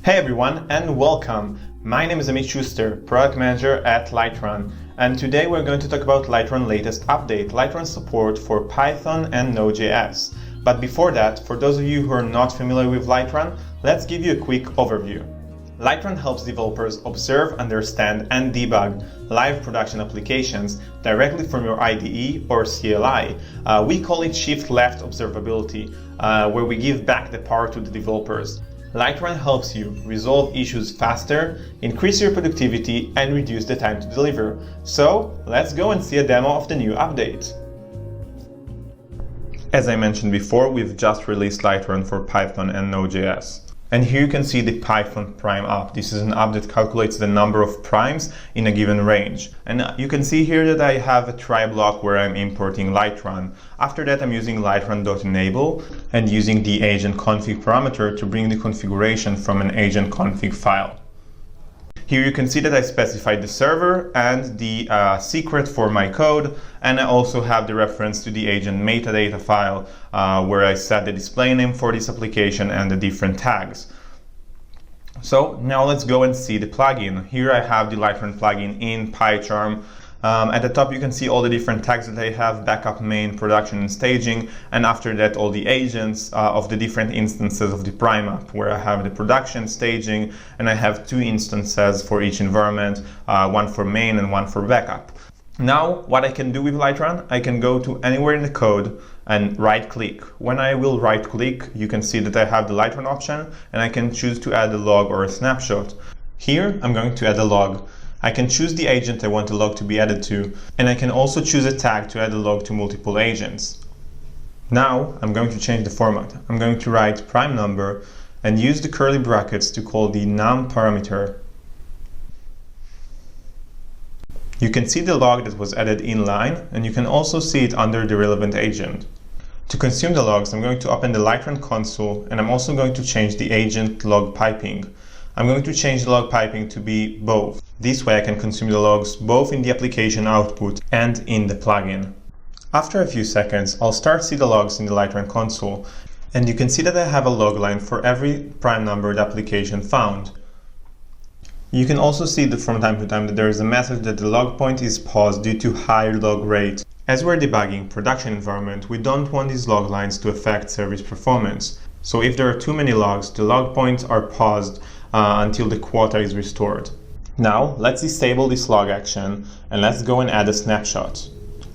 Hey everyone and welcome! My name is Amit Shuster, Product Manager at Lightrun, and today we're going to talk about Lightrun's latest update, Lightrun support for Python and Node.js. But before that, for those of you who are not familiar with Lightrun, let's give you a quick overview. Lightrun helps developers observe, understand, and debug live production applications directly from your IDE or CLI. We call it shift-left observability, where we give back the power to the developers. Lightrun helps you resolve issues faster, increase your productivity, and reduce the time to deliver. So, let's go and see a demo of the new update. As I mentioned before, we've just released Lightrun for Python and Node.js. And here you can see the Python prime app. This is an app that calculates the number of primes in a given range. And you can see here that I have a try block where I'm importing Lightrun. After that, I'm using lightrun.enable and using the agent config parameter to bring the configuration from an agent config file. Here you can see that I specified the server and the secret for my code, and I also have the reference to the agent metadata file where I set the display name for this application and the different tags. So now let's go and see the plugin. Here I have the Lightrun plugin in Pycharm. At the top you can see all the different tags that I have: backup, main, production, and staging, and after that all the agents of the different instances of the prime app, where I have the production, staging, and I have two instances for each environment, one for main and one for backup. Now what I can do with Lightrun, I can go to anywhere in the code and right click. When I will right click, you can see that I have the Lightrun option and I can choose to add a log or a snapshot. Here I'm going to add a log. I can choose the agent I want the log to be added to, and I can also choose a tag to add a log to multiple agents. Now I'm going to change the format. I'm going to write prime number and use the curly brackets to call the num parameter. You can see the log that was added inline, and you can also see it under the relevant agent. To consume the logs, I'm going to open the Lightrun console, and I'm also going to change the agent log piping. I'm going to change the log piping to be both. This way I can consume the logs both in the application output and in the plugin. After a few seconds, I'll start to see the logs in the Lightrun console, and you can see that I have a log line for every prime number the application found. You can also see that from time to time that there is a message that the log point is paused due to high log rate. As we're debugging production environment, we don't want these log lines to affect service performance. So if there are too many logs, the log points are paused until the quota is restored. Now let's disable this log action and let's go and add a snapshot.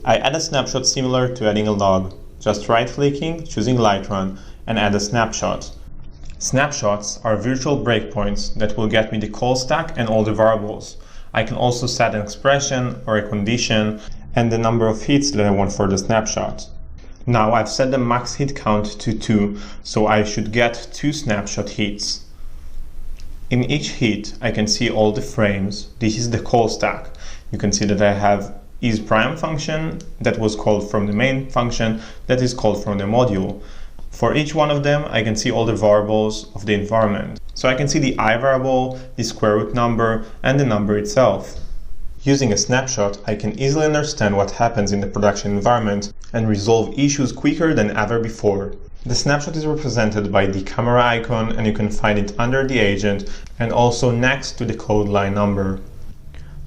I add a snapshot similar to adding a log, just right-clicking, choosing Lightrun, and add a snapshot. Snapshots are virtual breakpoints that will get me the call stack and all the variables. I can also set an expression or a condition and the number of hits that I want for the snapshot. Now I've set the max hit count to 2, so I should get 2 snapshot hits. In each hit, I can see all the frames. This is the call stack. You can see that I have isPrime function that was called from the main function that is called from the module. For each one of them, I can see all the variables of the environment. So I can see the I variable, the square root number, and the number itself. Using a snapshot, I can easily understand what happens in the production environment and resolve issues quicker than ever before. The snapshot is represented by the camera icon, and you can find it under the agent and also next to the code line number.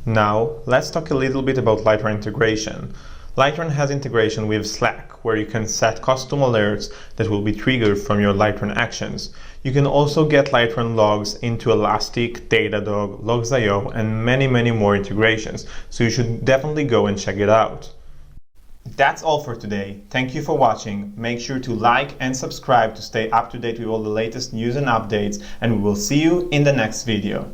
Now, let's talk a little bit about Lightrun integration. Lightrun has integration with Slack, where you can set custom alerts that will be triggered from your Lightrun actions. You can also get Lightrun logs into Elastic, Datadog, Logs.io, and many more integrations, so you should definitely go and check it out. That's all for today. Thank you for watching. Make sure to like and subscribe to stay up to date with all the latest news and updates, and we will see you in the next video.